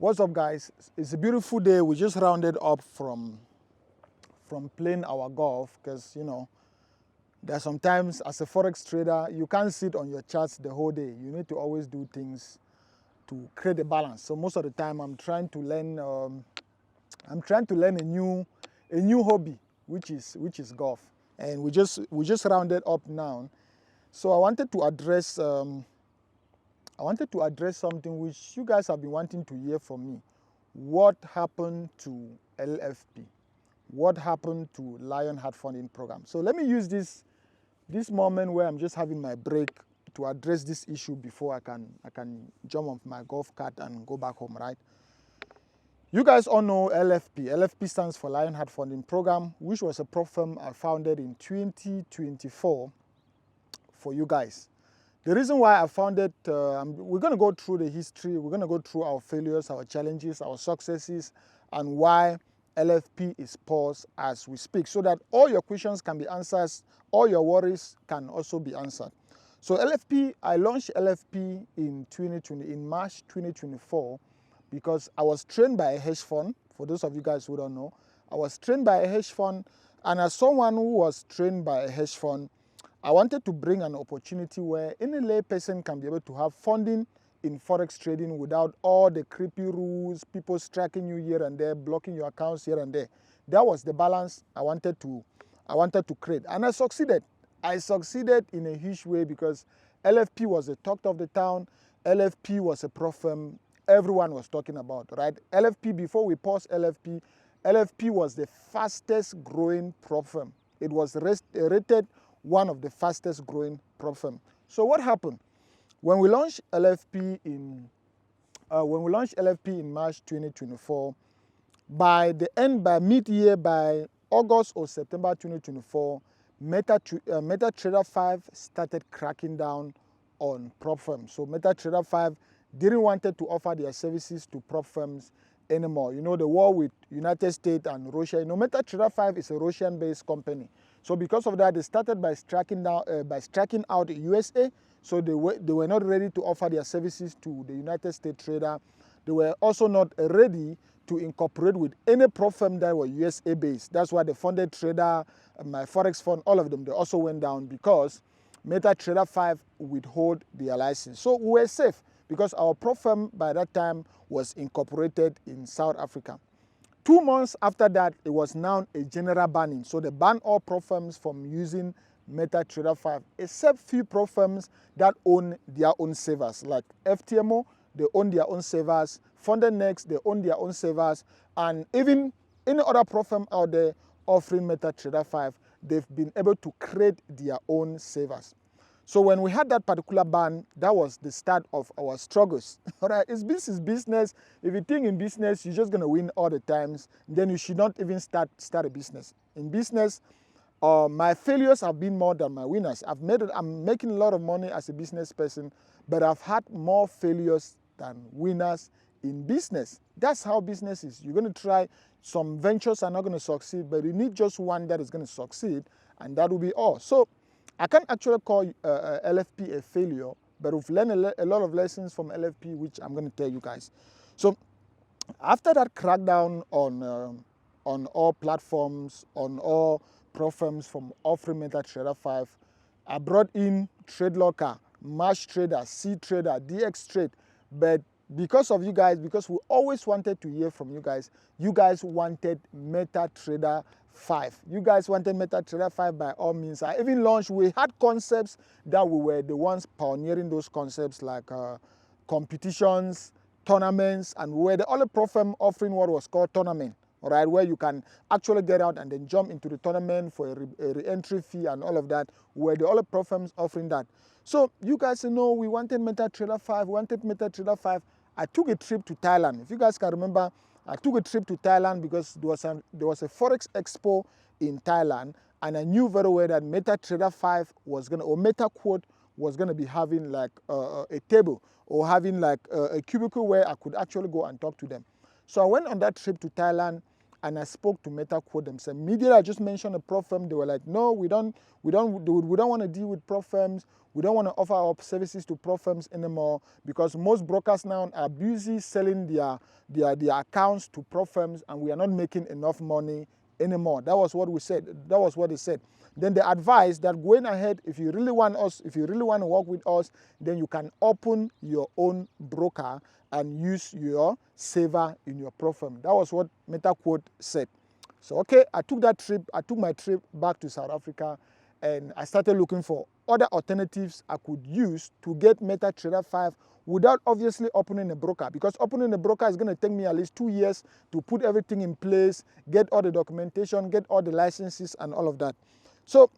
What's up, guys? It's a beautiful day. We just rounded up from playing our golf because, you know, there are sometimes as a Forex trader, you can't sit on your charts the whole day. You need to always do things to create a balance. So most of the time I'm trying to learn a new hobby, which is golf. And we just rounded up now. So I wanted to address something which you guys have been wanting to hear from me. What happened to LFP? What happened to Lionheart funding program? So let me use this moment where I'm just having my break to address this issue before I can jump off my golf cart and go back home, right? You guys all know LFP. LFP stands for Lionheart Funding Program, which was a prop firm I founded in 2024 for you guys. The reason why I founded, we're going to go through the history, we're going to go through our failures, our challenges, our successes, and why LFP is paused as we speak, so that all your questions can be answered, all your worries can also be answered. So LFP, I launched LFP in March 2024 because I was trained by a hedge fund. For those of you guys who don't know, I was trained by a hedge fund, and as someone who was trained by a hedge fund, I wanted to bring an opportunity where any lay person can be able to have funding in Forex trading without all the creepy rules, people striking you here and there, blocking your accounts here and there. That was the balance I wanted to create, and I succeeded. I succeeded in a huge way because LFP was the talk of the town. LFP was a prop firm everyone was talking about, right? LFP, before we paused LFP, LFP was the fastest growing prop firm. It was rated one of the fastest growing prop firm. So what happened? When we launched LFP in March 2024, by mid-year, by August or September 2024, MetaTrader 5 started cracking down on prop firms. So MetaTrader 5 didn't want to offer their services to prop firms anymore. You know, the war with United States and Russia. You know, MetaTrader 5 is a Russian-based company. So because of that, they started by striking out the USA. So they were not ready to offer their services to the United States trader. They were also not ready to incorporate with any prop firm that were USA based. That's why the funded trader, my Forex fund, all of them, they also went down because MetaTrader 5 withhold their license. So we were safe because our prop firm by that time was incorporated in South Africa. 2 months after that, it was now a general banning. So they banned all prop firms from using MetaTrader 5, except few prop firms that own their own servers, like FTMO, they own their own servers, Funded Next, they own their own servers, and even any other prop firm out there offering MetaTrader 5, they've been able to create their own servers. So when we had that particular ban, that was the start of our struggles. All right, this is business. If you think in business, you're just going to win all the times, then you should not even start a business. In business, my failures have been more than my winners. I'm making a lot of money as a business person, but I've had more failures than winners in business. That's how business is. You're going to try. Some ventures are not going to succeed, but you need just one that is going to succeed, and that will be all. So I can't actually call LFP a failure, but we've learned a lot of lessons from LFP, which I'm going to tell you guys. So after that crackdown on all platforms, on all prop firms from offering MetaTrader 5, I brought in TradeLocker, Marsh Trader, C Trader, DX Trade, but because of you guys, because we always wanted to hear from you guys wanted MetaTrader 5. You guys wanted MetaTrader 5 by all means. I even launched, we had concepts that we were the ones pioneering those concepts, like competitions, tournaments, and we were the only prop firm offering what was called tournament, all right, where you can actually get out and then jump into the tournament for a re-entry fee and all of that. We were the only prop firms offering that. So you guys know we wanted MetaTrader 5, I took a trip to Thailand. If you guys can remember, I took a trip to Thailand because there was a Forex Expo in Thailand, and I knew very well that MetaTrader 5 was going to, or MetaQuote was going to be having like a table or having like a cubicle where I could actually go and talk to them. So I went on that trip to Thailand, and I spoke to MetaQuote themselves. Immediately I just mentioned a prop firm. They were like, no, we don't want to deal with prop firms. We don't want to offer our services to prop firms anymore, because most brokers now are busy selling their accounts to prop firms, and we are not making enough money anymore. That was what we said. That was what they said. Then they advised that going ahead, if you really want to work with us, then you can open your own broker and use your saver in your prop firm. That was what MetaQuote said. So okay, I took my trip back to South Africa, and I started looking for other alternatives I could use to get MetaTrader 5 without obviously opening a broker, because opening a broker is going to take me at least 2 years to put everything in place, get all the documentation, get all the licenses and all of that. So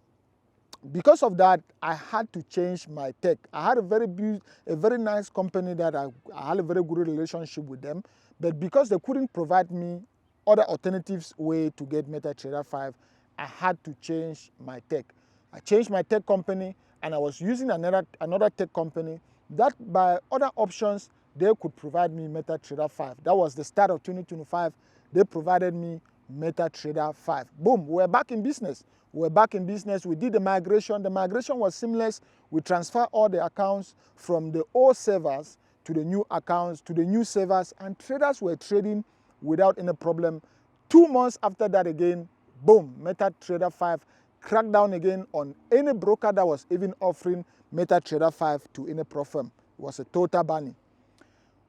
because of that, I had to change my tech. I had a very nice company that I had a very good relationship with them, but because they couldn't provide me other alternatives way to get MetaTrader 5, I had to change my tech. I changed my tech company, and I was using another tech company that by other options they could provide me MetaTrader 5. That was the start of 2025. They provided me MetaTrader 5. Boom, we're back in business. We did the migration. The migration was seamless. We transferred all the accounts from the old servers to the new accounts, to the new servers, and traders were trading without any problem. 2 months after that again, boom, MetaTrader 5 cracked down again on any broker that was even offering MetaTrader 5 to any prop firm. It was a total banning.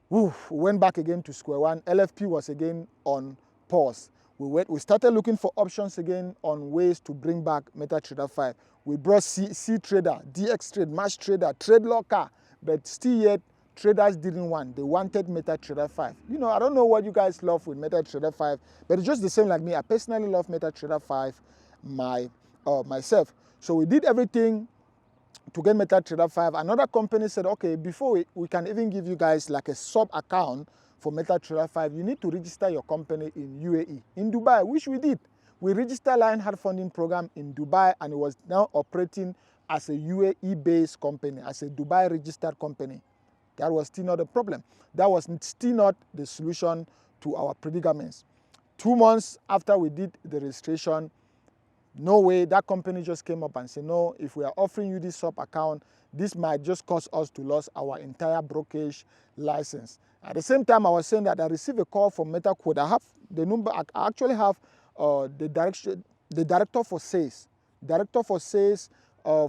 We went back again to square one. LFP was again on pause. We started looking for options again on ways to bring back MetaTrader 5. We brought C Trader, DX Trade, Match Trader, Trade Locker, but still yet traders didn't want. They wanted MetaTrader 5. You know, I don't know what you guys love with MetaTrader 5, but it's just the same like me. I personally love MetaTrader 5 myself. So we did everything to get MetaTrader 5. Another company said, okay, before we can even give you guys like a sub account for MetaTrader 5, you need to register your company in UAE, in Dubai, which we did. We registered Lionheart Funding Program in Dubai, and it was now operating as a UAE-based company, as a Dubai-registered company. That was still not a problem. That was still not the solution to our predicaments. 2 months after we did the registration, no way, that company just came up and said, no, if we are offering you this sub account, this might just cause us to lose our entire brokerage license. At the same time, I was saying that I received a call from MetaQuote. I have the number. I actually have the director for sales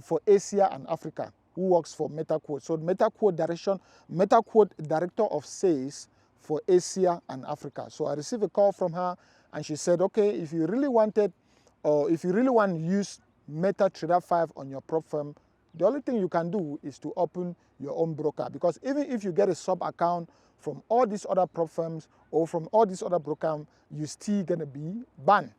for Asia and Africa, who works for MetaQuote. So MetaQuote director of sales for Asia and Africa. So I received a call from her, and she said, okay, if you really want to use MetaTrader 5 on your prop firm, the only thing you can do is to open your own broker, because even if you get a sub account from all these other prop firms or from all these other brokers, you're still gonna be banned.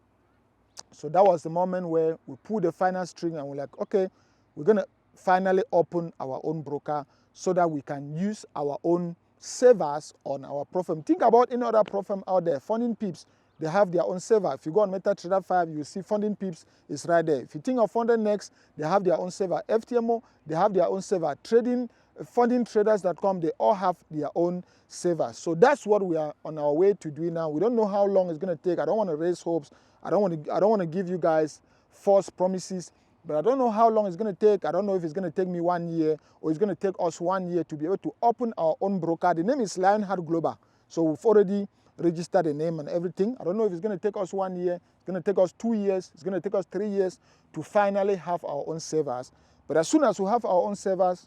So that was the moment where we pulled the final string and we're like, okay, we're gonna finally open our own broker so that we can use our own servers on our prop firm. Think about any other prop firm out there. FundingPips, they have their own server. If you go on MetaTrader 5, you see FundingPips is right there. If you think of FundingNext, they have their own server. FTMO, they have their own server. FundingTraders.com, they all have their own servers. So that's what we are on our way to do now. We don't know how long it's going to take. I don't want to raise hopes. I don't want to give you guys false promises, but I don't know how long it's going to take. I don't know if it's going to take me 1 year or it's going to take us 1 year to be able to open our own broker. The name is Lionheart Global. So we've already registered the name and everything. I don't know if it's going to take us 1 year, it's going to take us 2 years, it's going to take us 3 years to finally have our own servers. But as soon as we have our own servers,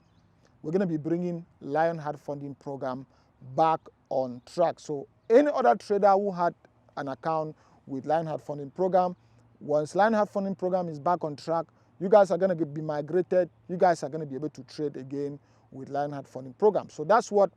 we're going to be bringing Lionheart Funding Program back on track. So any other trader who had an account with Lionheart Funding Program, once Lionheart Funding Program is back on track, you guys are going to be migrated. You guys are going to be able to trade again with Lionheart Funding Program. So that's what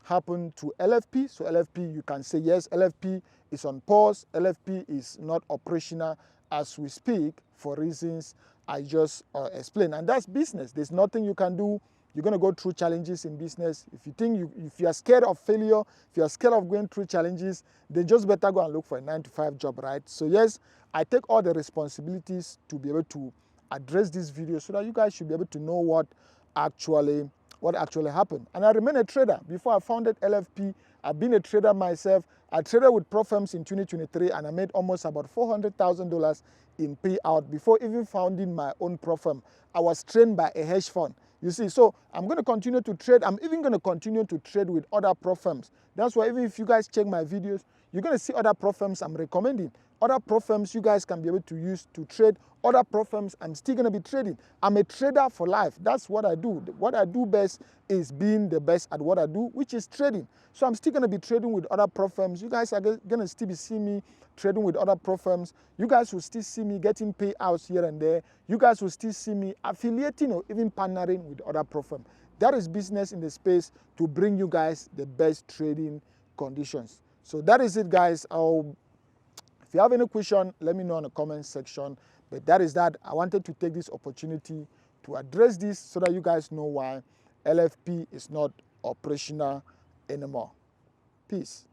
happened to LFP. So LFP, you can say yes, LFP is on pause. LFP is not operational as we speak for reasons I just explained. And that's business. There's nothing you can do. You're going to go through challenges in business. If you are scared of failure, if you are scared of going through challenges, then just better go and look for a 9-to-5 job, right? So yes, I take all the responsibilities to be able to address this video so that you guys should be able to know what actually happened. And I remain a trader. Before I founded LFP, I've been a trader myself. I traded with Pro Firms in 2023 and I made almost about $400,000 in payout before even founding my own Pro Firm. I was trained by a hedge fund. You see, so I'm going to continue to trade. I'm even going to continue to trade with other Pro Firms. That's why even if you guys check my videos, you're going to see other Pro Firms I'm recommending. Other Pro Firms you guys can be able to use to trade. Other Pro Firms I'm still going to be trading. I'm a trader for life. That's what I do. What I do best is being the best at what I do, which is trading. So I'm still going to be trading with other Pro Firms. You guys are going to still be seeing me trading with other Pro Firms. You guys will still see me getting payouts here and there. You guys will still see me affiliating or even partnering with other Pro Firms. That is business in the space to bring you guys the best trading conditions. So that is it, guys. If you have any question, let me know in the comment section. But that is that. I wanted to take this opportunity to address this so that you guys know why LFP is not operational anymore. Peace.